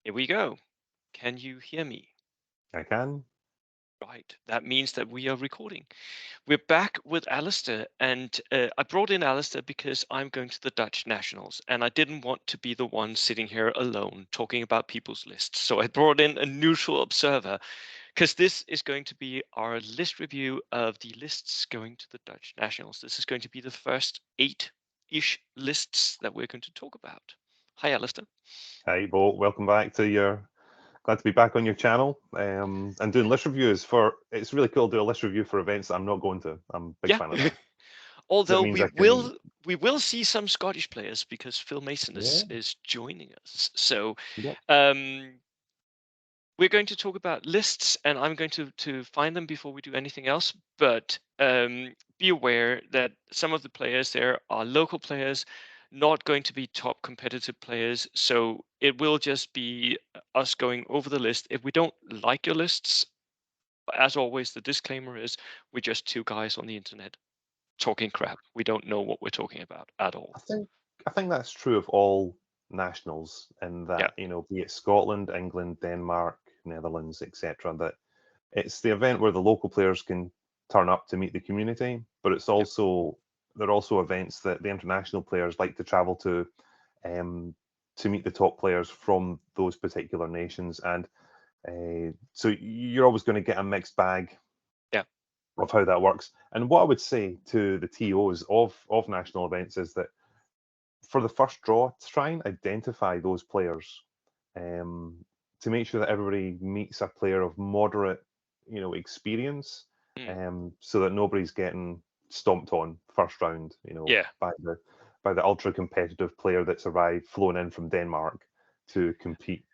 Here we go. Can you hear me? I can. Right. That means that we are recording. We're back with Alistair, and I brought in Alistair because I'm going to the Dutch Nationals, and I didn't want to be the one sitting here alone talking about people's lists. So I brought in a neutral observer because this is going to be our list review of the lists going to the Dutch Nationals. This is going to be the first 8-ish lists that we're going to talk about. Hi, Alistair. Hi, Bo. Welcome back to your. Glad to be back on your channel and doing list reviews for. It's really cool to do a list review for events that I'm not going to. I'm a big Yeah. fan of that because it Although means I can. we will see some Scottish players because Phil Mason Yeah. is joining us. So Yep. um, we're going to talk about lists, and I'm going to find them before we do anything else. But be aware that some of the players there are local players, not going to be top competitive players. So it will just be us going over the list. If we don't like your lists, as always, the disclaimer is we're just two guys on the internet talking crap. We don't know what we're talking about at all. I think. I think that's true of all nationals, in Yeah. that be it Scotland, England, Denmark, Netherlands, etc. That it's the event where the local players can turn up to meet the community, but it's Yeah. also there are also events that the international players like to travel um, to meet the top players from those particular nations, and so you're always going to get a mixed bag Yeah. of how that works. And what I would say to the TOs of national events is that for the first draw, try and identify those players um, to make sure that everybody meets a player of moderate, experience, Mm. so that nobody's getting stomped on first round, Yeah. by the ultra competitive player that's arrived flown in from Denmark to compete.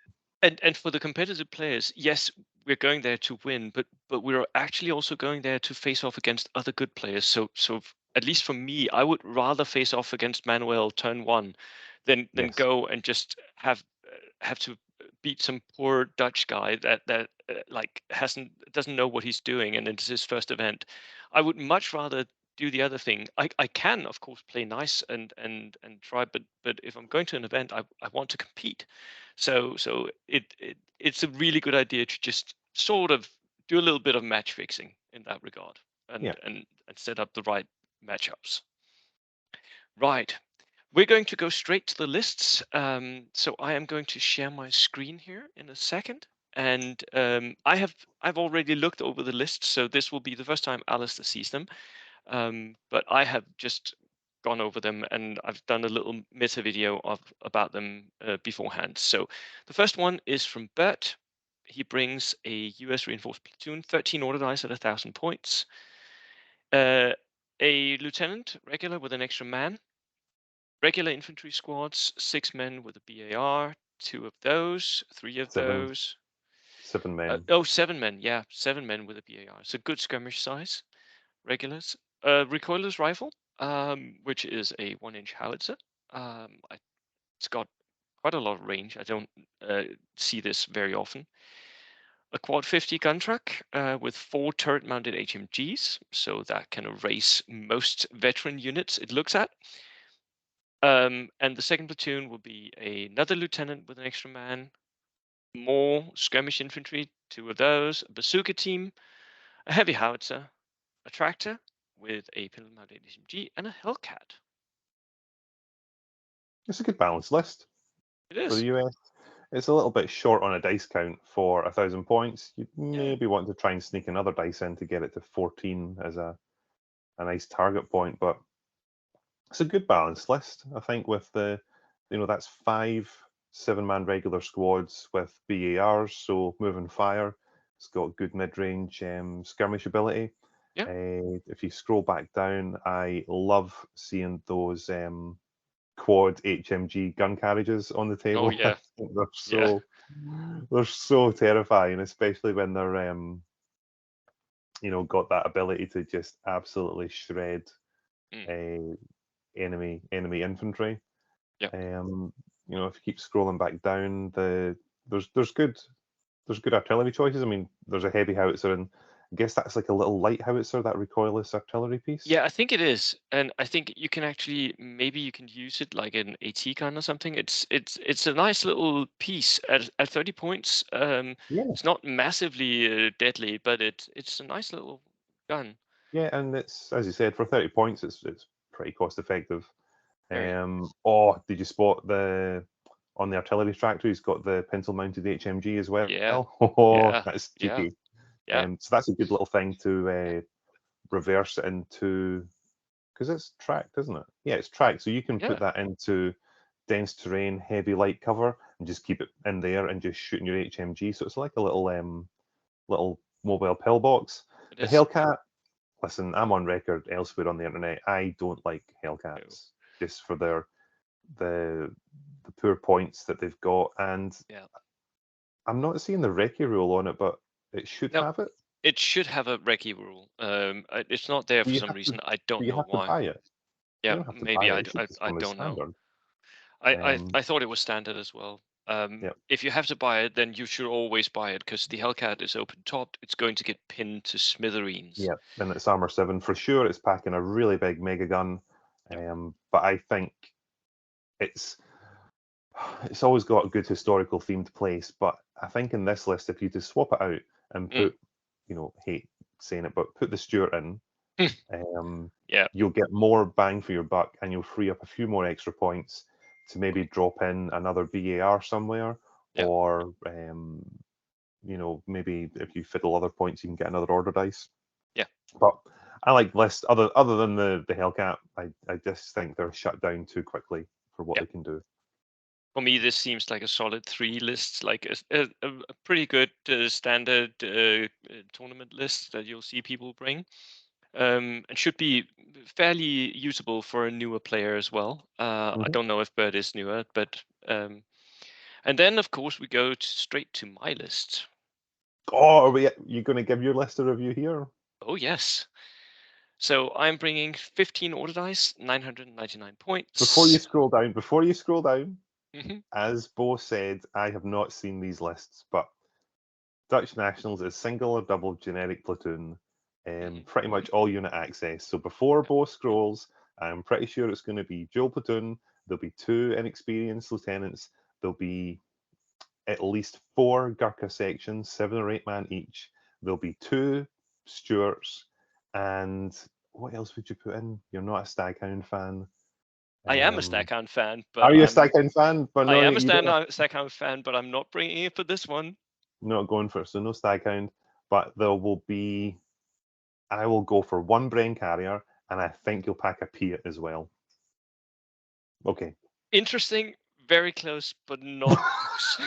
And for the competitive players, yes, we're going there to win, but we're actually also going there to face off against other good players. At least for me, I would rather face off against Manuel turn one than Yes. go and just have to beat some poor Dutch guy that like hasn't doesn't know what he's doing and it's his first event. I would much rather do the other thing. I can of course play nice and try, but if I'm going to an event, I want to compete. It's a really good idea to just sort of do a little bit of match fixing in that regard Yeah. and set up the right matchups. Right. We're going to go straight to the lists. So I am going to share my screen here in a second. And I've already looked over the list, so this will be the first time Alistair sees them. But I have just gone over them and I've done a little meta video about them beforehand. So the first one is from Bert. He brings a US reinforced platoon, 13 order dice at 1,000 points. A lieutenant regular with an extra man. Regular infantry squads, 6 men with a BAR, two of those, three of Seven those. seven men. 7 men, yeah, 7 men with a BAR. It's a good skirmish size. Regulars. Recoilless rifle, which is a 1-inch howitzer. It's got quite a lot of range. I don't see this very often. A quad 50 gun truck with 4 turret-mounted HMGs, so that can erase most veteran units it looks at. And the second platoon will be another lieutenant with an extra man, more skirmish infantry, 2 of those, a bazooka team, a heavy howitzer, a tractor with a pistol-mounted SMG, and a Hellcat. It's a good balanced list It for the is. US. It's a little bit short on a dice count for 1,000 points. You'd Yeah. maybe want to try and sneak another dice in to get it to 14 as a nice target point, but it's a good balanced list. I think with that's 5 7-man regular squads with BARs, so move and fire. It's got good mid-range skirmish ability. Yeah. If you scroll back down, I love seeing those quad HMG gun carriages on the Oh, table. I yeah. think they're Yeah. so terrifying, especially when they're got that ability to just absolutely shred Mm. uh, enemy infantry. Yeah. If you keep scrolling back down, there's good artillery choices. I mean, there's a heavy howitzer I guess that's like a little light howitzer, that recoilless artillery piece. Yeah, I think it is, and I think you can actually maybe you can use it like an AT gun or something. It's a nice little piece at 30 points. Yeah, It's not massively deadly, but it's a nice little gun. yeah, and it's, as you said, for 30 points, it's pretty cost effective. Very. Oh, did you spot the on the artillery tractor? He's got the pencil mounted HMG as well. Yeah, Oh, yeah, that's yeah, cheeky. yeah, So that's a good little thing to reverse it into, because it's tracked, isn't it? Yeah, it's tracked. So you can put yeah. that into dense terrain, heavy light cover, and just keep it in there and just shooting your HMG. So it's like a little mobile pillbox. It The is. Hellcat. Listen, I'm on record elsewhere on the internet. I don't like No. Hellcats just for the the poor points that they've got, and Yeah. I'm not seeing the recce rule on it, but it should No, have it. it should have a recce rule. It's not there Do for you some have to? reason. I Do don't you know have to why. buy it? You Yeah, don't have to buy maybe it. It should just I come as don't know. standard. I Um, thought it was standard as well. yeah, If you have to buy it, then you should always buy it because the Hellcat is open topped. It's going to get pinned to smithereens. yeah, and it's armor 7 for sure. It's packing a really big mega gun, Yep. but I think it's it's always got a good historical themed place. But I think in this list, if you just swap it out and Mm. put, hate saying it, but put the Stuart in, um, Yeah. you'll get more bang for your buck, and you'll free up a few more extra points to maybe drop in another BAR somewhere, Yeah. or maybe if you fiddle other points, you can get another order dice. Yeah. But I like list other than the Hellcat. I just think they're shut down too quickly for what Yeah. they can do. For me, this seems like a solid three list, like a pretty good standard tournament list that you'll see people bring. And should be fairly usable for a newer player as well. I Mhm. don't know if Bird is newer, but and then of course we go straight to my list. Oh, are you going to give your list a review here? Oh yes. So I'm bringing 15 order dice, 999 points. Before you scroll down, Hmm. as Bo said, I have not seen these lists, but Dutch Nationals is single or double generic platoon, Hmm. pretty Hmm. much all unit access. So before Yeah. Bo scrolls, I'm pretty sure it's going to be dual platoon. There'll be 2 inexperienced lieutenants. There'll be at least 4 Gurkha sections, 7 or 8 man each. There'll be 2 Stuarts, and what else would you put in? You're not a Staghound fan. I am a Um, Staghound fan, are but you a Staghound fan? But I no, am a you don't have, Staghound fan, but I'm not bringing it for this one. not going for it. So no Staghound, but there will be. I will go for 1 Brain Carrier, and I think you'll pack a Piat as well. Okay. Interesting, very close, but not close.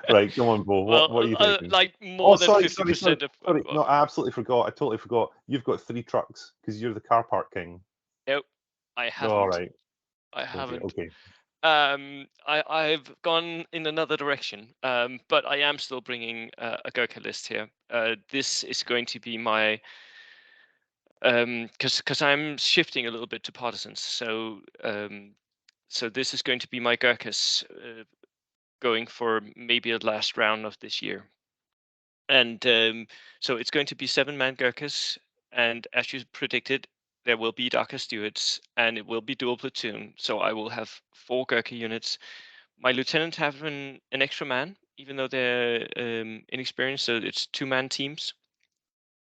Right, come on, Bo. What are Well, you thinking? like Oh, more than sorry, sorry, sorry, 50% of. sorry. No, I absolutely forgot. I totally forgot. You've got 3 trucks because you're the car park king. Nope, I All haven't. right. I Okay. haven't. Okay. I've gone in another direction, but I am still bringing a Gurkha list here. This is going to be my because I'm shifting a little bit to partisans. So this is going to be my Gurkhas going for maybe a last round of this year. And so it's going to be 7-man Gurkhas, and as you predicted, there will be Dhaka Stewards, and it will be dual platoon. So I will have 4 Gurkha units. My lieutenant have an extra man, even though they're inexperienced. So it's 2-man teams.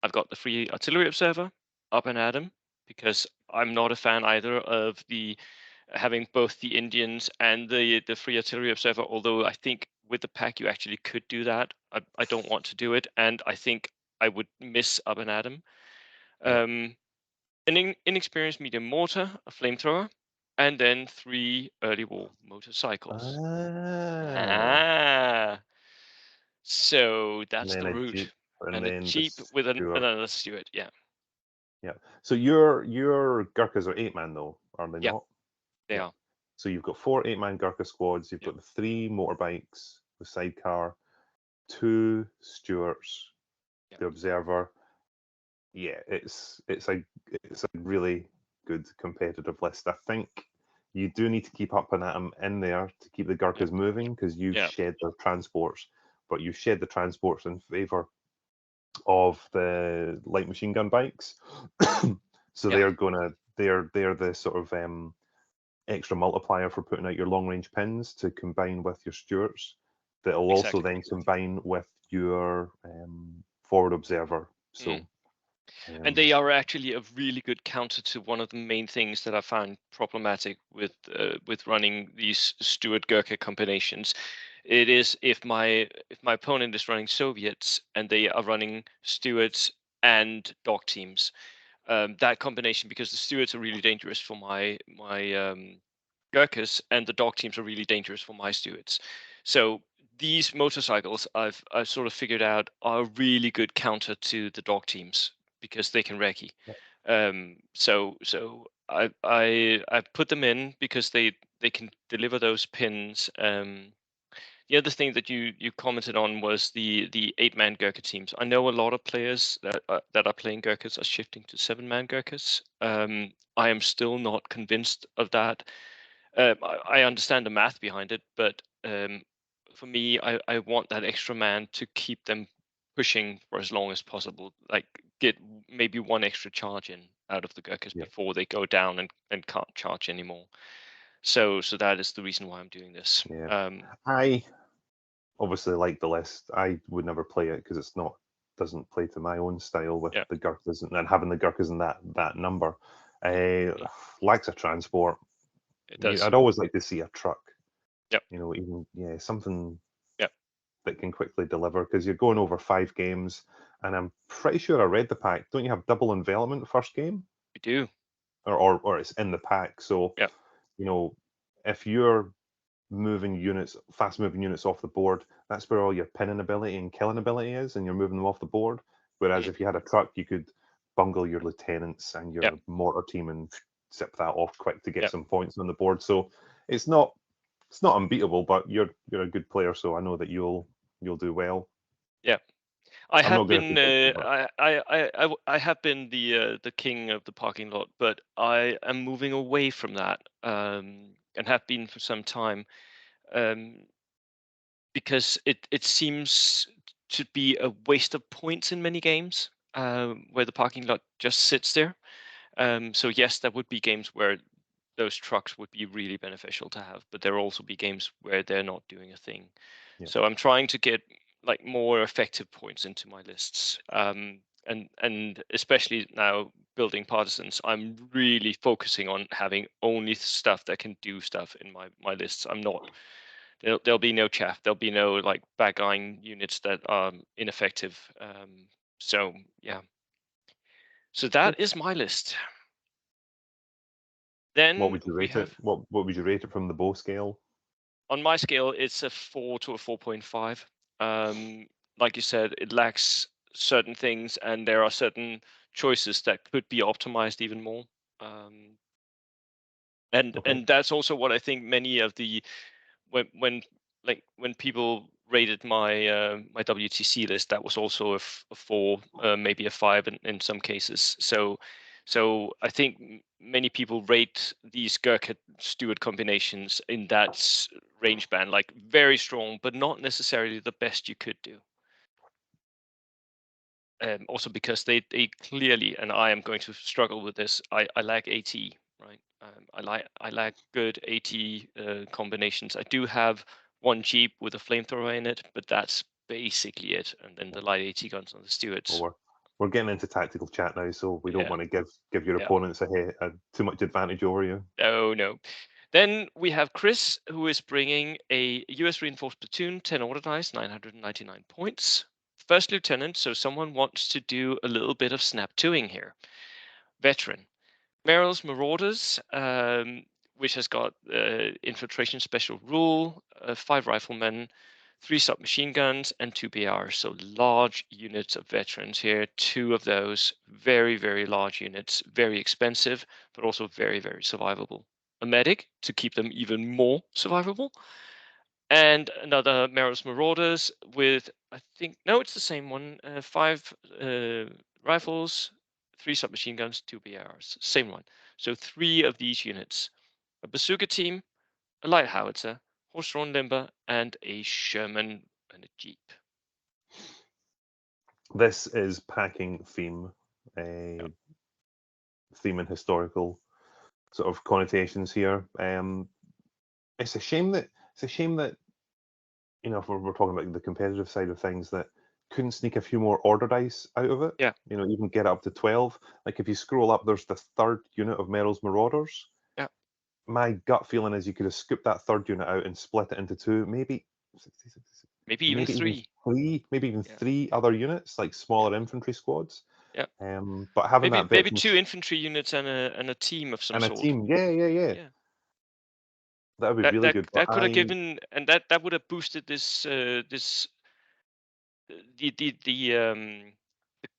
I've got the free artillery observer, up and Adam, because I'm not a fan either of the having both the Indians and the free artillery observer. Although I think with the pack you actually could do that. I don't want to do it, and I think I would miss up and Adam. Yeah. An inexperienced medium mortar, a flamethrower, and then 3 early war motorcycles. Ah. Ah, so And that's then the a Jeep, route, and and a then the jeep with Stuart. another Stewart. Yeah, Yeah. So your Gurkhas are 8 man though, are they yeah, not? they Yeah. are. So you've got 4 8 man Gurkha squads. You've Yeah, got the 3 motorbikes, the sidecar, 2 Stuarts, yeah, the observer. Yeah, it's a really good competitive list. I think you do need to keep up an atom in there to keep the yeah, Gurkhas moving because you've yeah, shed their transports, but you shed the transports in favour of the light machine gun bikes. So Yeah, they're the sort of extra multiplier for putting out your long range pins to combine with your Stuarts. That'll also exactly. then combine with your forward observer. Mm. So And they are actually a really good counter to one of the main things that I find problematic with running these Stuart Gurkha combinations. It is if my opponent is running Soviets and they are running Stuarts and dog teams, that combination, because the Stuarts are really dangerous for my Gurkhas and the dog teams are really dangerous for my Stuarts. So these motorcycles I've sort of figured out are a really good counter to the dog teams because they can recce. So I put them in because they can deliver those pins. The other thing that you commented on was the 8-man Gurkha teams. I know a lot of players that are playing Gurkhas are shifting to 7-man Gurkhas. I am still not convinced of that. I understand the math behind it, but for me, I want that extra man to keep them pushing for as long as possible. Like get maybe one extra charge in out of the Gurkhas yeah, before they go down and can't charge anymore. So that is the reason why I'm doing this. yeah. I obviously like the list. I would never play it because it's not doesn't play to my own style with Yeah, the Gurkhas and having the Gurkhas in that number. mm, Lacks a transport. it does. I'd always like to see a truck. Yep, Even something yep, that can quickly deliver because you're going over 5 games, and I'm pretty sure I read the pack. Don't you have double envelopment first game, we do. or it's in the pack? So Yep, you know if you're moving units, fast moving units off the board, that's where all your pinning ability and killing ability is, and you're moving them off the board. Whereas mm, if you had a truck, you could bungle your lieutenants and yep, your mortar team and zip that off quick to get yep, some points on the board. So it's not it's not unbeatable, but you're a good player, so I know that you'll do well. yep. I I'm not have going to been predict it, but I have been the king of the parking lot, but I am moving away from that, and have been for some time, um, because it seems to be a waste of points in many games, where the parking lot just sits there. So yes, there would be games where those trucks would be really beneficial to have, but there will also be games where they're not doing a thing. yeah, So I'm trying to get like more effective points into my lists. And especially now building partisans, I'm really focusing on having only stuff that can do stuff in my lists. I'm not there'll be no chaff. There'll be no like backline units that are ineffective. So yeah. So good. that is my list. What Then would you we rate it? have What would you rate it from the bow scale? on my scale, it's a 4 to a 4.5. Like you said, it lacks certain things, and there are certain choices that could be optimized even more. Um, and Okay. and that's also what I think many of the when like when people rated my WTC list, that was also a 4, maybe a 5 in some cases. So I think many people rate these Gurkha Stewart combinations in that range band, like very strong, but not necessarily the best you could do. Also because they clearly, and I am going to struggle with this. I lack AT, right? I lack good AT combinations. I do have one Jeep with a flamethrower in it, but that's basically it. And then Yeah. the light AT guns on the Well, Stewards. we're getting into tactical chat now, so we don't Yeah, want to give your yeah. opponents a too much advantage over you. No, no. Then we have Chris, who is bringing a US reinforced platoon, 10 order dice, 999 points. First lieutenant, so someone wants to do a little bit of snap twoing here. Veteran. Meryl's Marauders, which has got infiltration special rule, 5 riflemen, 3 submachine guns, and 2 BRs. So large units of veterans here. 2 of those very, very large units, very expensive, but also very, very survivable. A medic to keep them even more survivable, and another Meryl's Marauders with, I think, no, it's the same one. 5 rifles, 3 submachine guns, 2 BRs. Same one. So 3 of these units: a bazooka team, a light howitzer, horse-drawn limber, and a Sherman and a jeep. This is packing theme, Yep. theme and historical sort of connotations here. It's a shame that if we're talking about the competitive side of things, that couldn't sneak a few more order dice out of it. Yeah. Even get up to 12. Like if you scroll up, there's the third unit of Meryl's Marauders. Yeah. My gut feeling is you could have scooped that third unit out and split it into two, maybe Maybe even even three. three, maybe even Yeah. three other units, like smaller infantry squads. Yeah. But having Maybe that maybe veteran 2 infantry units and a team of some and a sort. team, yeah, Yeah. that would be That really that good. But that could have given, and that would have boosted this the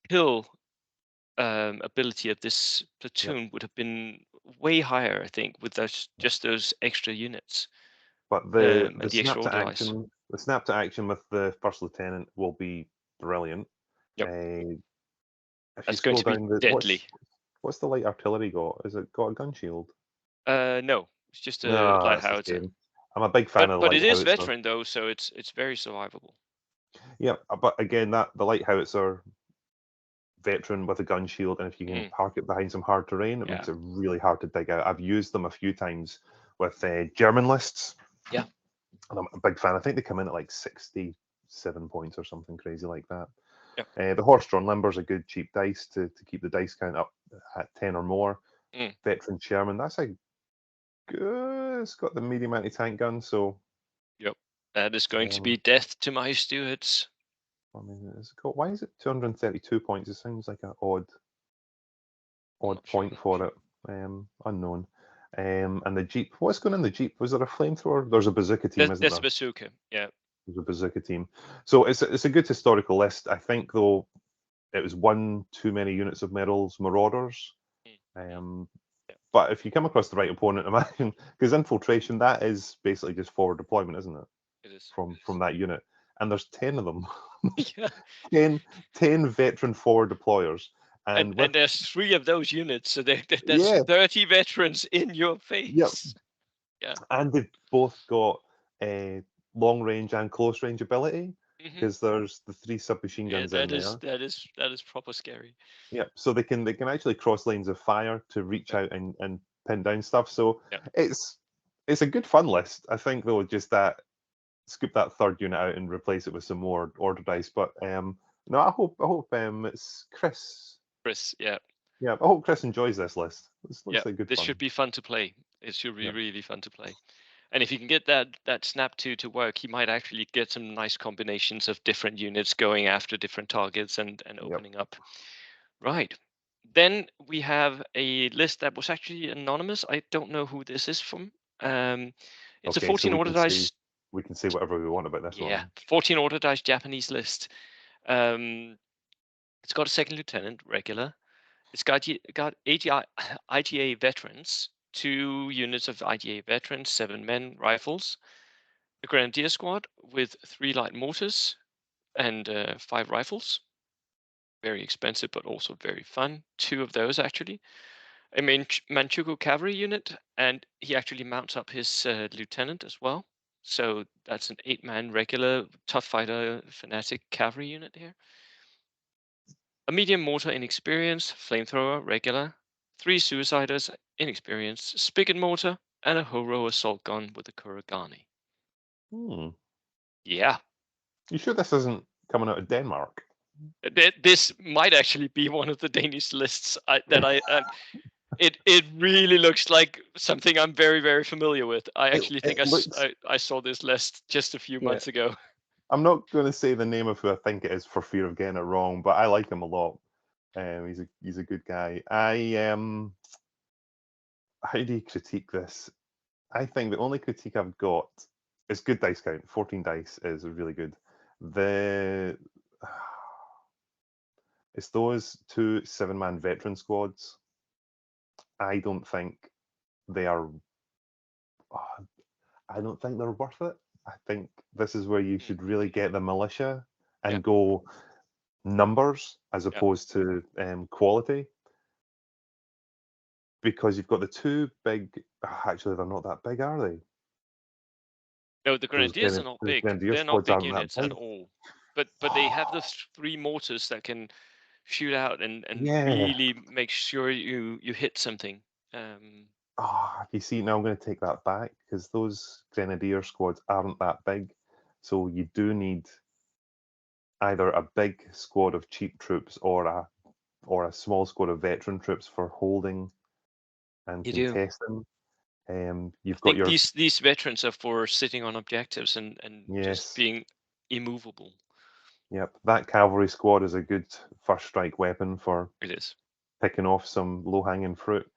kill ability of this yeah, platoon would have been way higher, I think, with those extra units, but the and the extra order dice. the snap to action with the first lieutenant will be brilliant. Yep, Uh, if you that's going scroll to be down, deadly. what's the light artillery got? Is it got a gun shield? No, it's just a No, light that's a howitzer. shame. I'm a big fan But of the but light it is howitzer. veteran though, so it's very survivable. Yeah, but again, that the light howitzer veteran with a gun shield, and if you can Mm, park it behind some hard terrain, it yeah, makes it really hard to dig out. I've used them a few times with German lists, yeah, and I'm a big fan. I think they come in at like 67 points or something crazy like that. yeah. The horse-drawn limber's a good cheap dice to keep the dice count up at 10 or more. Mm, Veteran Sherman, that's a good. It's got the medium anti-tank gun, so yep. That is going to um, be death to my Stuarts. I mean, why is it 232 points? It sounds like an I'm odd not sure. point for it. Unknown. And the Jeep. What's going in the Jeep? Was there a flamethrower? There's a bazooka team, isn't That's a there? bazooka. Yeah. There's a bazooka team. So it's a good historical list. I think though it was one too many units of Meryl's Marauders. Mm, mm, Um, yeah. but if you come across the right opponent, imagine because infiltration that is basically just forward deployment, isn't it? It is. From that unit, and there's 10 of them. Yeah. 10 veteran forward deployers, And and and with there's 3 of those units, so that's yeah, 30 veterans in your yep. face. Yeah. And they've both got long range and close range ability Hmm. because there's the 3 submachine Yeah, guns in there. that is proper scary. Yep. So they can actually cross lanes of fire to reach Yeah. out and pin down stuff. So Yeah. it's it's a good fun list. I think though just that scoop that third unit out and replace it with some more order dice. But no, I hope it's Chris. Chris, yeah. Yeah, I hope Chris enjoys this list. This Yeah. looks like good This fun. should be fun to play. It should be Yeah. really fun to play. And if you can get that snap to work, he might actually get some nice combinations of different units going after different targets and Yep. opening up. Right. Then we have a list that was actually anonymous. I don't know who this is from. Um, it's a Okay, so 14 order dice. we can say whatever we want about this Yeah, one. 14 order dice Japanese list. Um, it's got a second lieutenant regular. It's got AGI, IGA veterans, 2 units of IGA veterans, 7 men, rifles, a grenadier squad with 3 light mortars and 5 rifles. Very expensive, but also very fun. 2 of those actually. A Manchukuo cavalry unit, and he actually mounts up his lieutenant as well. So that's an 8-man regular tough fighter fanatic cavalry unit here. A medium mortar inexperienced, flamethrower regular, 3 suiciders inexperienced, spigot mortar, and a Horo assault gun with a Kuragani. Hmm. Yeah, You sure this isn't coming out of Denmark? this might actually be one of the Danish lists that it really looks like something I'm very, very familiar with. I It actually think it looks I saw this list just a few yeah. months ago. I'm not going to say the name of who I think it is for fear of getting it wrong, but I like him a lot. He's a good guy. How do you critique this? I think the only critique I've got is good dice count. 14 dice is really good. The it's those 2 7-man veteran squads. I don't think they are. uh, I don't think they're worth it. I think this is where you Mm, should really get the militia yeah, and go numbers as yeah. opposed to quality, because you've got the 2 big. Actually, they're not that big, are they? No, the Grenadiers are not Those big. Grenadier They're not squads big aren't that units at big. all. but they have the 3 mortars that can shoot out and Yeah. really make sure you hit something. Um, You see, now I'm going to take that back because those grenadier squads aren't that big. So you do need either a big squad of cheap troops or a small squad of veteran troops for holding and you do. contesting. I You've got think your these veterans are for sitting on objectives and just yes, being immovable. yep. That cavalry squad is a good first strike weapon for It is. picking off some low hanging fruit.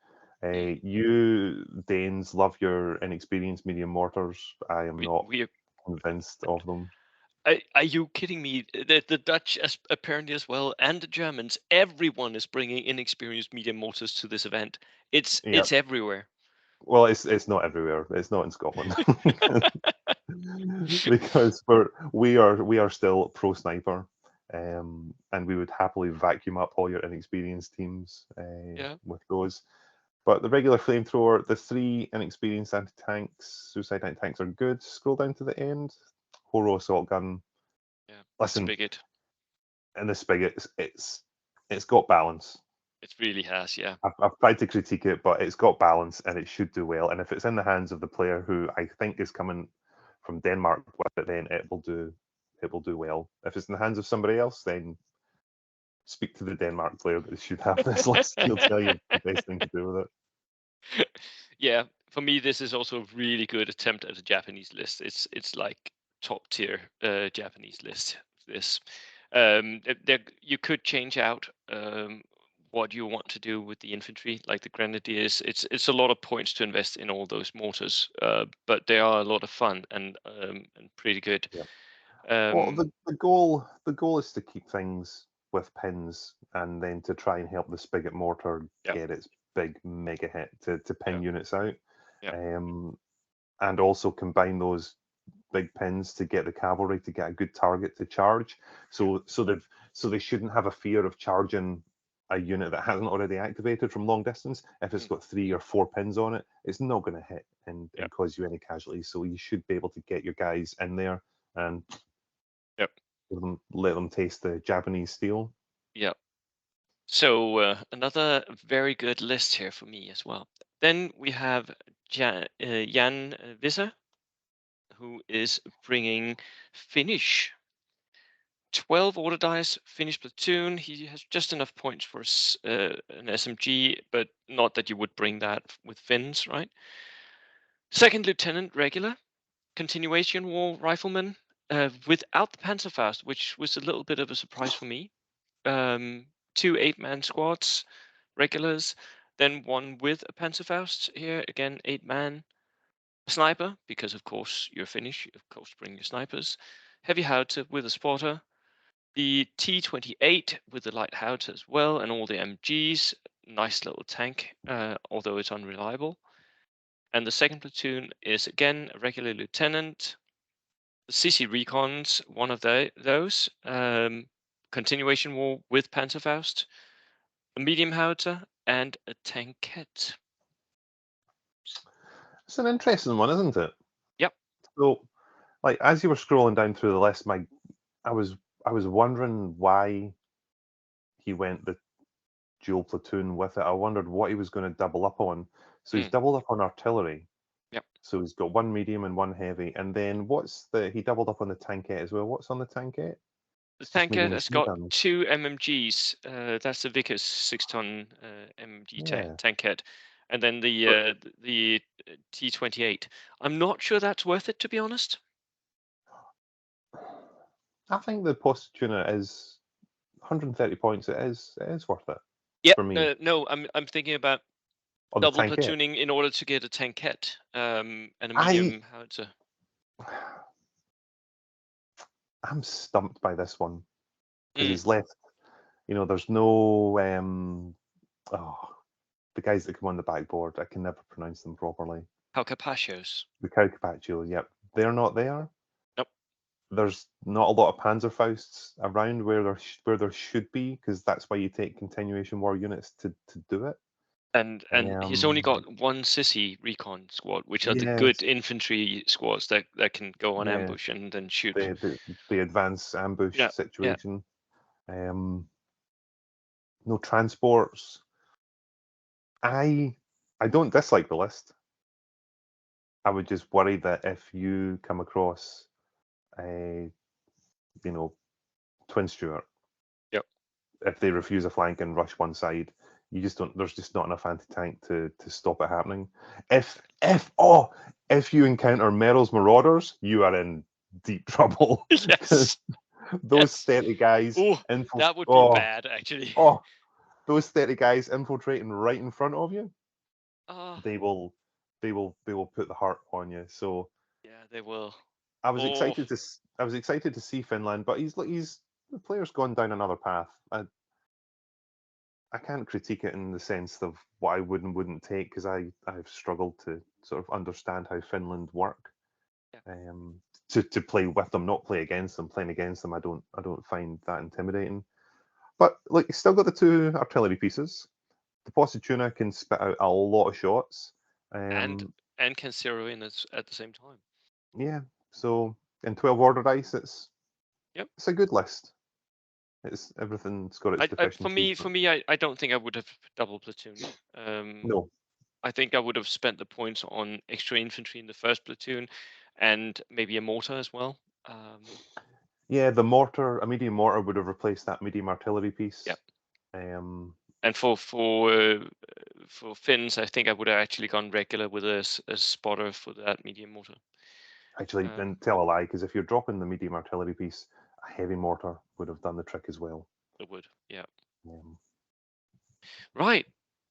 Mm. You Danes love your inexperienced medium mortars. I am not We convinced of them. are you kidding me? The Dutch apparently as well, and the Germans. Everyone is bringing inexperienced medium mortars to this event. Yep. It's everywhere. Well, it's not everywhere. It's not in Scotland because we are still pro sniper, and we would happily vacuum up all your inexperienced teams Yeah. with those. But the regular flamethrower, the 3 inexperienced anti-tanks, suicide anti-tanks are good. Scroll down to the end. Horo assault gun. Yeah. The Listen, spigot. in the spigot, it's got balance. It really has. Yeah. I've tried to critique it, but it's got balance and it should do well. And if it's in the hands of the player who I think is coming from Denmark with it, then it will do well. If it's in the hands of somebody else, then speak to the Denmark player that should have this list. He'll tell you the best thing to do with it. Yeah. For me, this is also a really good attempt at a Japanese list. It's like top tier Japanese list. This. You could change out what you want to do with the infantry, like the grenadiers. It's a lot of points to invest in all those mortars, but they are a lot of fun and pretty good. Yeah. Well, Um, the goal is to keep things with pins and then to try and help the spigot mortar yeah, get its big mega hit to yeah, pin units out. yeah, Um, and also combine those big pins to get the cavalry to get a good target to charge. yeah. So they shouldn't have a fear of charging a unit that hasn't already activated from long distance. If it's Mm, got 3 or 4 pins on it, it's not going to hit and, yeah, and cause you any casualties. So you should be able to get your guys in there and yeah, let them taste the Japanese steel. yeah. So another very good list here for me as well. Then we have Jan Visser, who is bringing Finnish. 12 order dice, Finnish platoon. He has just enough points for an SMG, but not that you would bring that with Finns, right? Second lieutenant, regular. Continuation war rifleman without the Panzerfaust, which was a little bit of a surprise for me. 2 8-man squads, regulars. Then one with a Panzerfaust here. Again, 8-man. Sniper, because of course you're Finnish. Of course, bring your snipers. Heavy howitzer with a spotter. The T-28 with the light howitzer as well, and all the MGs. Nice little tank, although it's unreliable. And the second platoon is again a regular lieutenant. The CC Recons, one of those. Continuation war with Panzerfaust, a medium howitzer, and a tankette. It's an interesting one, isn't it? Yep. So, like as you were scrolling down through the list, I was I was wondering why he went the dual platoon with it. I wondered what he was going to double up on. So he's Mm, doubled up on artillery. yep. So he's got one medium and one heavy. And then he doubled up on the tankette as well. What's on the tankette? The It's just tankette medium has machine got guns. 2 MMGs. That's the Vickers 6-ton MMG Yeah. tankette, and then But the T-28. I'm not sure that's worth it, to be honest. I think the post tuner is 130 points. It is worth it Yep. for me. No, I'm thinking about On the double tankette. platooning in order to get a tankette and a I medium howitzer. I'm stumped by this one because Mm, he's left. There's no oh, the guys that come on the backboard. I can never pronounce them properly. Calcapachos. The cow Carpaccio, yep, they're not there. Nope. There's not a lot of Panzerfausts around where there should be, because that's why you take continuation war units to do it. And he's only got Um, one sissy recon squad, which are the yes, good infantry squads that can go on yeah, ambush and then shoot. the advanced ambush Yeah, yeah. situation. Um, no transports. I don't dislike the list. I would just worry that if you come across a, you know, Twin Stuart, Yep. if they refuse a flank and rush one side, you just don't. There's just not enough anti-tank to stop it happening. If you encounter Meryl's Marauders, you are in deep trouble. Yes. Those Yes. 30 guys Oh, that would be oh, bad, actually. oh, those 30 guys infiltrating right in front of you, Ah, they will they will put the heart on you. So yeah, they will. I was Oh, excited to I was excited to see Finland, but he's the player's gone down another path. I can't critique it in the sense of what I would and wouldn't take because I've struggled to sort of understand how Finland work. yeah. Um, to play with them, not play against them. Playing against them, I don't find that intimidating. But like, you still got the two artillery pieces. The Posituna can spit out a lot of shots. And Um, can zero in at the same time. yeah, so in 12 order dice, Yep. it's a good list. It's everything's got its For deficiencies, me, but I don't think I would have double platooned. no, I think I would have spent the points on extra infantry in the first platoon, and maybe a mortar as well. yeah, a medium mortar would have replaced that medium artillery Yeah. piece. Um, And for Finns, I think I would have actually gone regular with a spotter for that medium mortar. Actually, Um, then tell a lie, because if you're dropping the medium artillery piece, a heavy mortar would have done the trick as well. it would, yeah. Um, Right.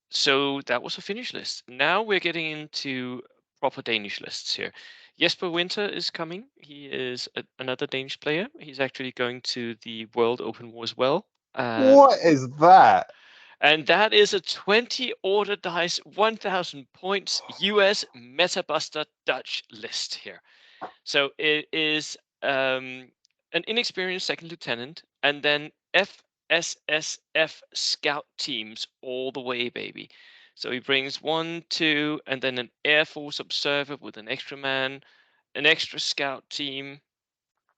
So that was a Finnish list. Now we're getting into proper Danish lists here. Jesper Winter is coming. He is another Danish player. He's actually going to the World Open War as well. what is that? And that is a 20 order dice, 1000 points US Metabuster Dutch list here. So it is an inexperienced second lieutenant, and then FSSF scout teams all the way, baby. So he brings 1, 2, and then an Air Force observer with an extra man, an extra scout team,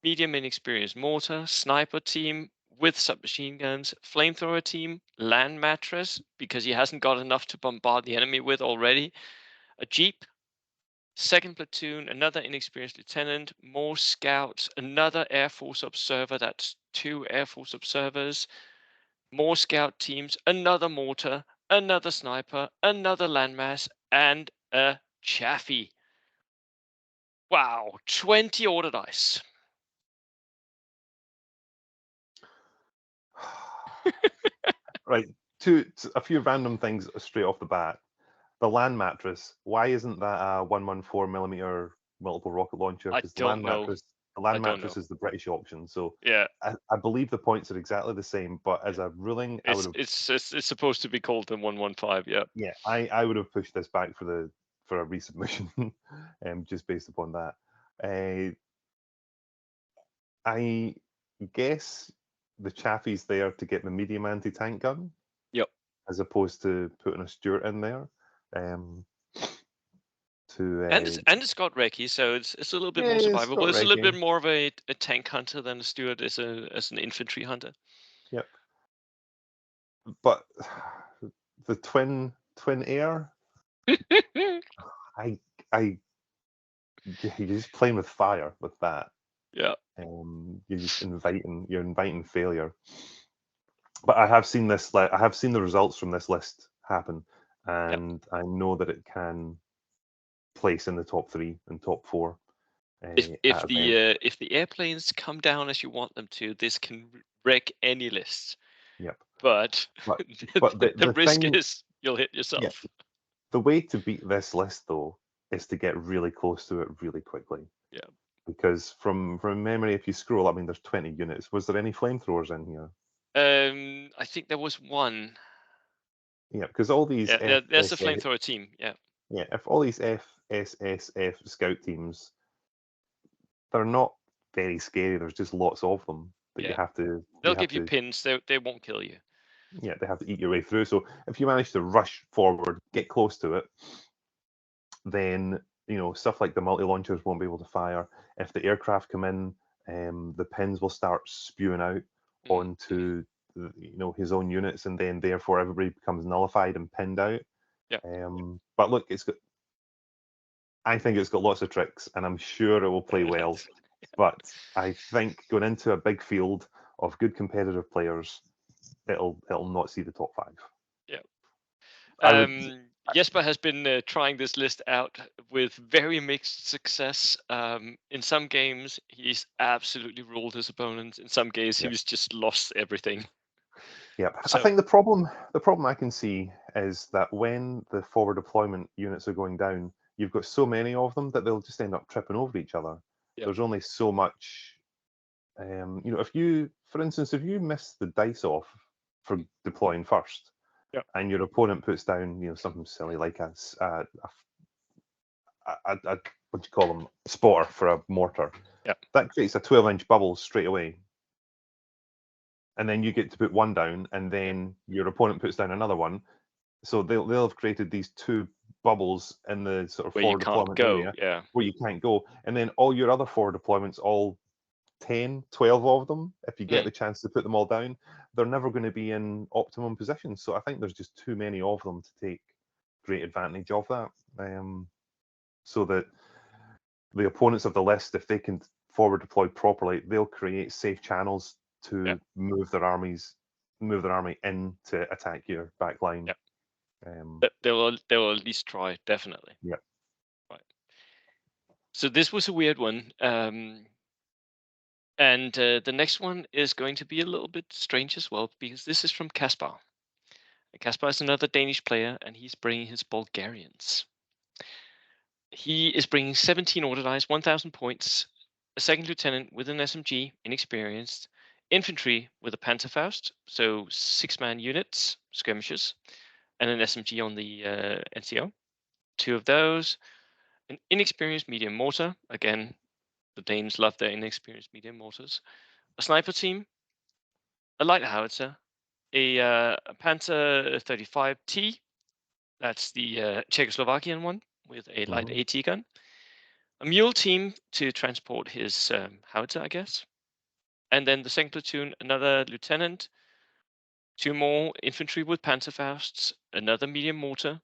medium inexperienced mortar, sniper team with submachine guns, flamethrower team, land mattress because he hasn't got enough to bombard the enemy with already, a jeep, second platoon, another inexperienced lieutenant, more scouts, another Air Force observer, that's 2 Air Force observers, more scout teams, another mortar, another sniper, another landmass, and a chaffee. Wow, 20 order dice. Right, a few random things straight off the bat. The land mattress. Why isn't that a 114mm multiple rocket launcher? I Because don't know. the I land don't know. mattress is the British option. So Yeah, I believe the points are exactly the same, but as yeah. a ruling, I would have It's supposed to be called the 115. Yeah. yeah, I would have pushed this back for a resubmission, just based upon that. Uh, I guess the Chaffee's there to get the medium anti-tank gun, Yep. as opposed to putting a Stuart in there. Um, to And it's got Recce, so it's a little bit yeah, more it's survivable. got It's a little bit Reggie. more of a tank hunter than a Steward is as an infantry hunter. Yep, but the twin air, I I you're just playing with fire with that. Yeah. You're inviting failure. But I have seen this. I have seen the results from this list happen, Yep. and I know that it can place in the top 3 and top 4 at event. If the airplanes come down as you want them to, this can wreck any list. Yep. But But the the risk thing, is you'll hit yeah, yourself. the way to beat this list though is to get really close to it really quickly. Yeah. Because from memory, if you scroll, I mean, there's 20 units. Was there any flamethrowers in here? I think there was one. Yeah, because all these Yeah, there's a flamethrower team. Yeah. yeah, if all these FSSF scout teams, they're not very scary. There's just lots of them that Yeah. you have to They'll give you pins. They won't kill you. Yeah, they have to eat your way through. So if you manage to rush forward, get close to it, then stuff like the multi-launchers won't be able to fire. If the aircraft come in, the pins will start spewing out onto his own units, and then therefore everybody becomes nullified and pinned out. Yeah. But look, I think it's got lots of tricks, and I'm sure it will play well. But I think going into a big field of good competitive players, it'll not see the top 5. Yeah. Jesper has been trying this list out with very mixed success. In some games, he's absolutely ruled his opponents. In some games, Yeah. he's just lost everything. Yeah, So, I think the problem I can see is that when the forward deployment units are going down, you've got so many of them that they'll just end up tripping over each other. yeah. There's only so much. If you, for instance, if you miss the dice off for deploying first, Yeah. and your opponent puts down, something silly like a what do you call them, spotter for a mortar, Yeah. that creates a 12-inch bubble straight away. And then you get to put one down, and then your opponent puts down another one. So they'll have created these 2 bubbles in the sort of Where you forward can't deployment go. area Yeah. where you can't go. And then all your other forward deployments, all 10, 12 of them, if you get the chance to put them all down, they're never going to be in optimum positions. So I think there's just too many of them to take great advantage of that. So that the opponents of the list, if they can forward deploy properly, they'll create safe channels to move their army in to attack your back line. Yeah. They will at least try, definitely. Yeah. Right. So this was a weird one. And the next one is going to be a little bit strange as well, because this is from Kaspar. Kaspar is another Danish player, and he's bringing his Bulgarians. He is bringing 17 order dice, 1,000 points, a second lieutenant with an SMG, inexperienced, infantry with a Panzerfaust, so 6-man units, skirmishers, and an SMG on the NCO. 2 of those, an inexperienced medium mortar. Again, the Danes love their inexperienced medium mortars. A sniper team, a light howitzer, a Panzer 35T. That's the Czechoslovakian one with a light AT gun. A mule team to transport his howitzer, I guess. And then the second platoon, another lieutenant, 2 more infantry with Panzerfausts, another medium mortar,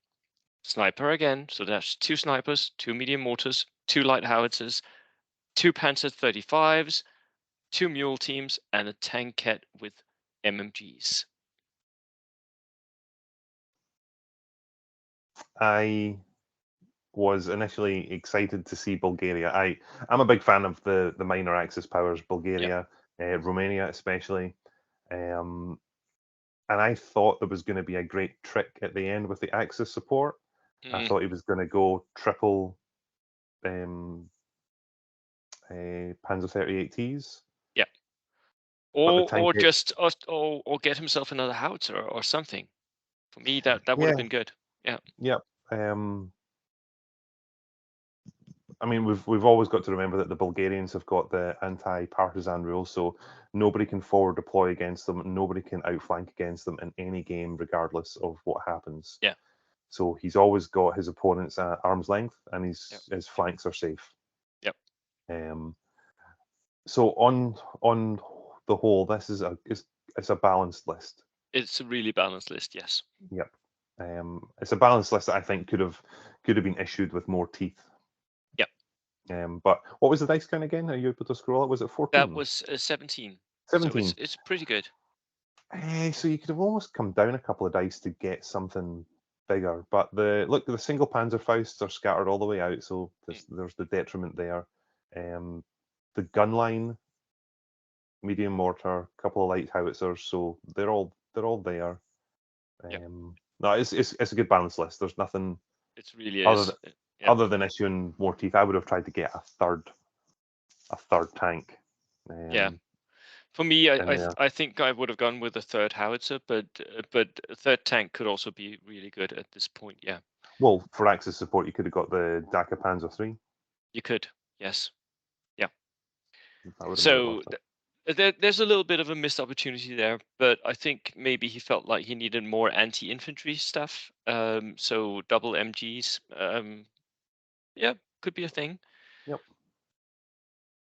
sniper again. So that's 2 snipers, 2 medium mortars, 2 light howitzers, 2 Panzer 35s, 2 mule teams, and a tankette with MMGs. I was initially excited to see Bulgaria. I'm a big fan of the minor Axis powers, Bulgaria, Romania especially, and I thought there was going to be a great trick at the end with the Axis support. I thought he was going to go triple Panzer 38Ts. Yeah. Or just or get himself another howitzer or something. For me, that would have been good. Yeah. Yep. I mean, we've always got to remember that the Bulgarians have got the anti-partisan rule, so nobody can forward deploy against them, nobody can outflank against them in any game, regardless of what happens. Yeah. So he's always got his opponents at arm's length, and his flanks are safe. Yep. So on the whole, this is it's a balanced list. It's a really balanced list, yes. Yep. It's a balanced list that I think could have been issued with more teeth. Yep. But what was the dice count again? Are you able to scroll it? Was it 14? That was 17. 17. So it's pretty good. So you could have almost come down a couple of dice to get something bigger. But the single Panzerfausts are scattered all the way out, so there's the detriment there. The gun line, medium mortar, couple of light howitzers, so they're all there. No, it's a good balanced list. There's nothing. It really other is. other than issuing more teeth. I would have tried to get a third tank. Yeah. For me, I think I would have gone with a third howitzer, but a third tank could also be really good at this point. Yeah. Well, for Axis support, you could have got the Daka Panzer III. You could, yes. Yeah. That would have made it So worth it. There's a little bit of a missed opportunity there, but I think maybe he felt like he needed more anti-infantry stuff. So double MGs, yeah, could be a thing. Yep.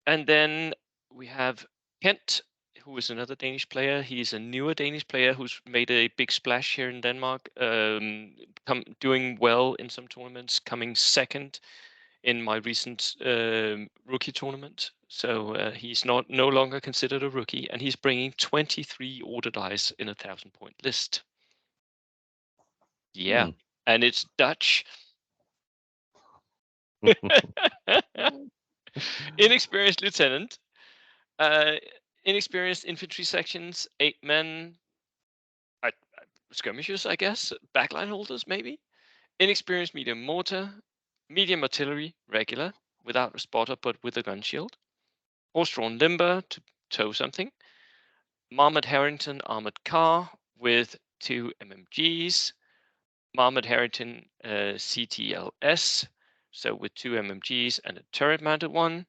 And then we have Kent, who is another Danish player. He's a newer Danish player who's made a big splash here in Denmark, doing well in some tournaments, coming second in my recent rookie tournament. So he's no longer considered a rookie, and he's bringing 23 order dice in a 1,000-point list. Yeah, Hmm. and it's Dutch. Inexperienced lieutenant, uh, inexperienced infantry sections, 8 men, skirmishers, I guess, backline holders maybe. Inexperienced medium mortar, medium artillery, regular, without a spotter but with a gun shield. Horse-drawn limber to tow something. Marmot Harrington armored car with 2 MMGs. Marmot Harrington CTLS, so with 2 MMGs and a turret-mounted one.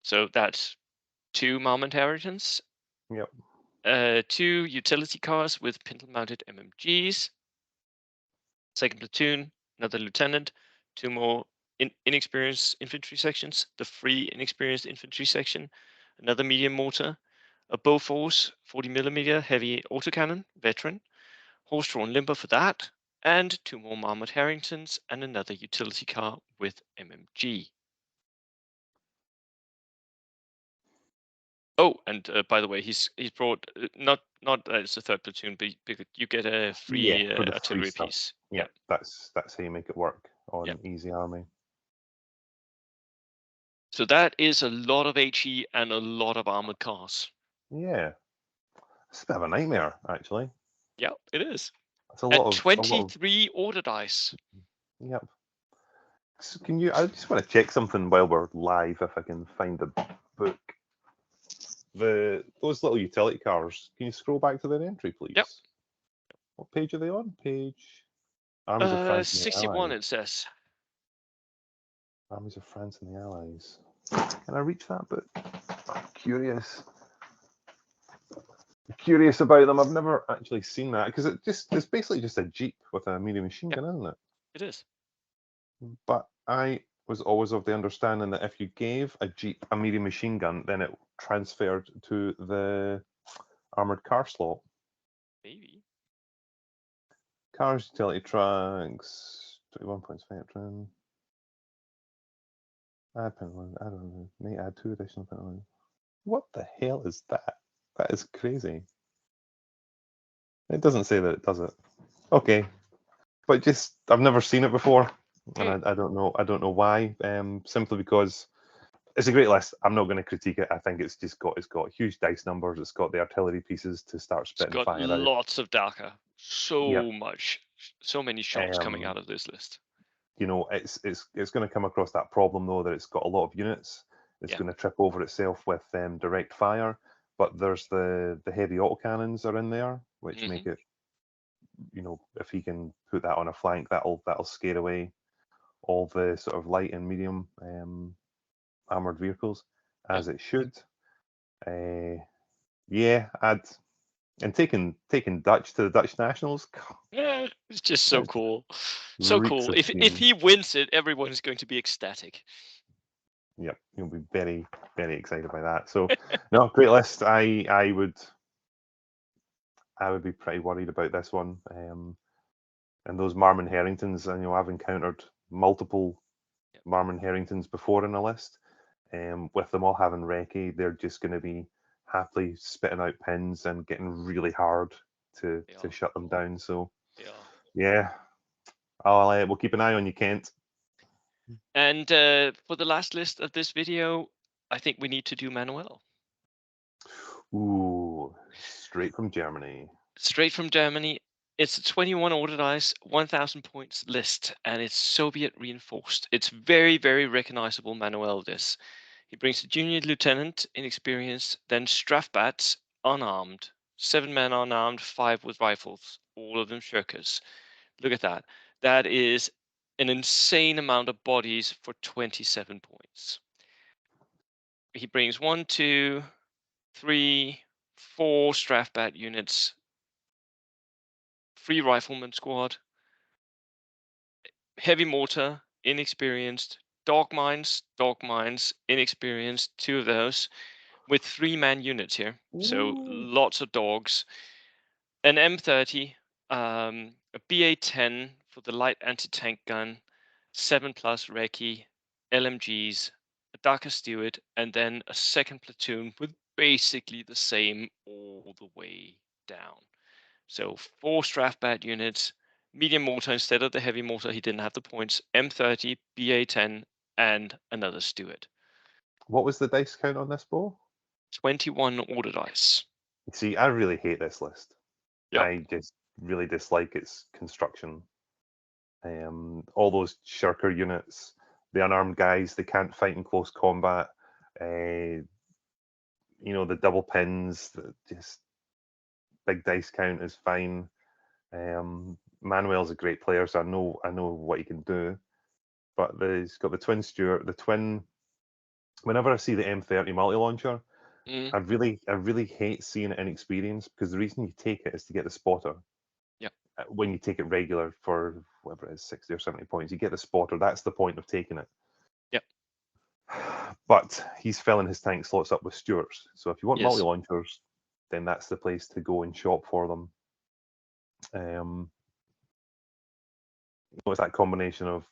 So that's 2 Marmot Harringtons. Yep. 2 utility cars with pintle-mounted MMGs. Second platoon, another lieutenant. 2 more inexperienced infantry sections. The free inexperienced infantry section, another medium mortar. A Bofors 40mm heavy autocannon, veteran. Horse-drawn limber for that. And 2 more Marmot Harringtons and another utility car with MMG. Oh, and by the way, he's brought not as a third platoon, but you get a Yeah, free for the free artillery stuff. piece. Yeah, Yeah, that's how you make it work yeah. on Easy Army. So that is a lot of HE and a lot of armored cars. Yeah, it's a bit of a nightmare actually. Yeah, it is. It's a And lot of 23 order dice. Yep. So can you? I just want to check something while we're live if I can find the book. Those little utility cars. Can you scroll back to their entry, please? Yep. What page are they on? Page Armies of France and the 61 Allies. it says. Armies of France and the Allies. Can I reach that book? I'm curious. Curious about them. I've never actually seen that because it's basically just a Jeep with a medium machine gun, isn't it? It is. But I was always of the understanding that if you gave a Jeep a medium machine gun, then it transferred to the armored car slot. Maybe. Cars, utility trucks, 21 points veteran. Add penalty, I don't know. May add 2 additional penalties. What the hell is that? That is crazy. It doesn't say that it does it. Okay, but just I've never seen it before, and I don't know why. Simply because it's a great list. I'm not going to critique it. I think it's got huge dice numbers. It's got the artillery pieces to start It's spitting got fire out. lots of Daka. Yep. So many shots coming out of this list. You know, it's going to come across that problem though that it's got a lot of units. It's Yeah. going to trip over itself with direct fire. But there's the heavy autocannons are in there, which make it, you know, if he can put that on a flank, that'll scare away all the sort of light and medium armored vehicles, as it should. Yeah, and taking Dutch to the Dutch nationals. Yeah, it's just so It cool. So reeks cool. of If steam. he wins it, everyone is going to be ecstatic. Yep, you'll be very, very excited by that. So, no, great list. I would be pretty worried about this one. And those Marmon Harringtons, and I've encountered multiple Marmon Harringtons before in a list. With them all having recce, they're just going to be happily spitting out pins and getting really hard to shut them down. So, yeah, we'll keep an eye on you, Kent. And for the last list of this video, I think we need to do Manuel. Ooh, straight from Germany. Straight from Germany. It's a 21 order dice, 1,000 points list, and it's Soviet reinforced. It's very, very recognizable Manuel, this. He brings a junior lieutenant, inexperienced, then Strafbats, unarmed. 7 men unarmed, 5 with rifles, all of them shirkers. Look at that. That is an insane amount of bodies for 27 points. He brings 1, 2, 3, 4 Strafbat units, 3 rifleman squad, heavy mortar, inexperienced, dog mines, inexperienced, 2 of those, with 3-man units here. So Ooh. lots of dogs. An M30, a BA-10 for the light anti-tank gun, 7 plus recce, LMGs, a Dhaka Steward, and then a second platoon with basically the same all the way down. So 4 Strafbat units, medium mortar instead of the heavy mortar. He didn't have the points. M30, BA-10, and another Steward. What was the dice count on this bow? 21 order dice. See, I really hate this list. Yep. I just really dislike its construction. All those shirker units, the unarmed guys, they can't fight in close combat. The double pins, just big dice count is fine. Manuel's a great player, so I know what he can do. But he's got the twin Stuart, the twin. Whenever I see the M30 multi launcher, Mm, I really hate seeing it inexperienced because the reason you take it is to get the spotter. yep. When you take it regular for whatever it is, 60 or 70 points, you get the spotter. That's the point of taking it. Yep. But he's filling his tank slots up with Stuarts. So if you want multi Yes. launchers, then that's the place to go and shop for them. It's that combination of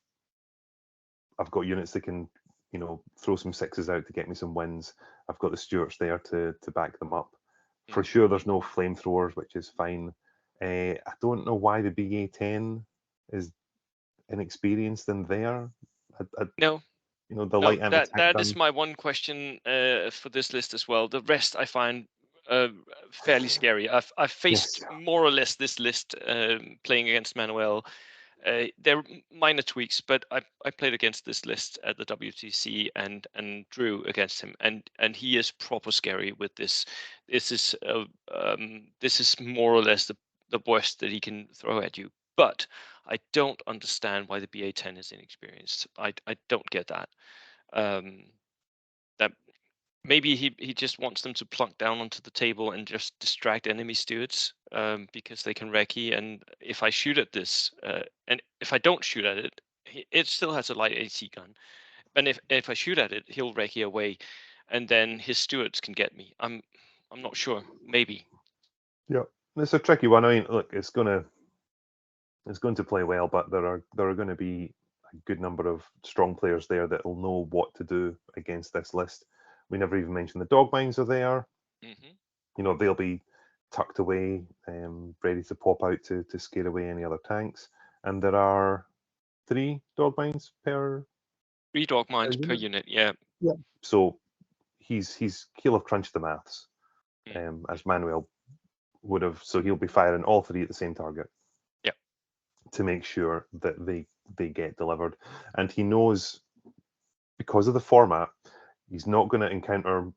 I've got units that can, throw some sixes out to get me some wins. I've got the Stuarts there to back them up. For Mm. sure, there's no flamethrowers, which is fine. I don't know why the BA-10 is inexperienced in there. No, The no, light that anti-tank is gun. my one question for this list as well. The rest I find uh, fairly scary. I've faced Yes. more or less this list playing against Manuel. There are minor tweaks, but I played against this list at the WTC and drew against him, and he is proper scary with this. This is more or less the worst that he can throw at you. But I don't understand why the BA-10 is inexperienced. I don't get that. Um, that maybe he just wants them to plunk down onto the table and just distract enemy stewards because they can recce. And if I shoot at this, and if I don't shoot at it, it still has a light AC gun. And if I shoot at it, he'll recce away, and then his stewards can get me. I'm not sure. Maybe. Yeah. It's a tricky one. I mean, look, it's going to play well, but there are going to be a good number of strong players there that will know what to do against this list. We never even mentioned the dog mines are there. Hmm. They'll be tucked away, ready to pop out to scare away any other tanks. And there are 3 dog mines per 3 dog mines per unit. unit. Yeah. Yeah. So he'll have crunched the maths, Mm. as Manuel would have. So he'll be firing all 3 at the same target Yeah. to make sure that they get delivered. And he knows, because of the format, he's not going to encounter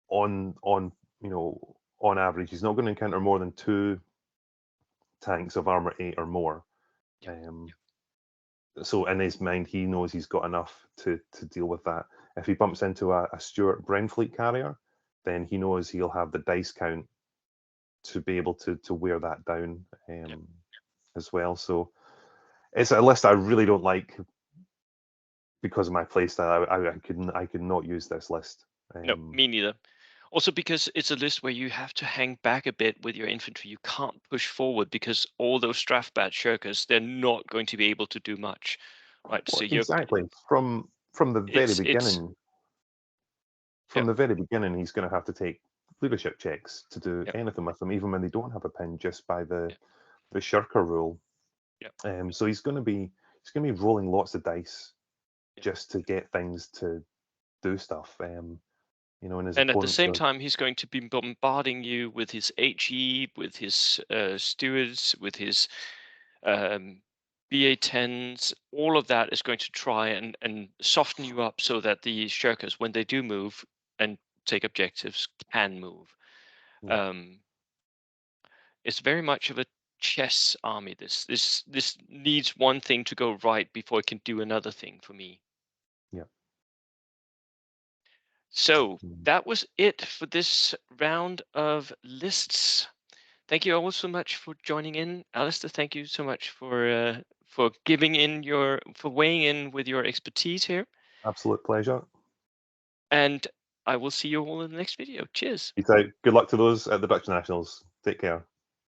on on average, he's not going to encounter more than 2 tanks of armor 8 or more. Yeah. Um, so in his mind, he knows he's got enough to deal with that. If he bumps into a Stuart Brenfleet carrier, then he knows he'll have the dice count to be able to wear that down, Yeah. as well. So it's a list I really don't like because of my playstyle. I could not use this list. No, me neither. Also, because it's a list where you have to hang back a bit with your infantry. You can't push forward because all those Strafbat shirkers, they're not going to be able to do much, right? Well, So you're exactly. From the very it's beginning, yeah, he's going to have to take leadership checks to do yeah, anything with them, even when they don't have a pin, just by yeah, the shirker rule. yeah, So he's going to be rolling lots of dice yeah. just to get things to do stuff. And his And at the opponents same are. time, he's going to be bombarding you with his HE, with his stewards, with his um, BA-10s. All of that is going to try and soften you up so that the shirkers, when they do move and take objectives, can move. Yeah, Um, it's very much of a chess army. This needs one thing to go right before it can do another thing for me. yeah. So Mm. that was it for this round of lists. Thank you all so much for joining in, Alistair. Thank you so much for weighing in with your expertise here. Absolute pleasure. And I will see you all in the next video. Cheers. Peace out. Good luck to those at the Dutch Nationals. Take care.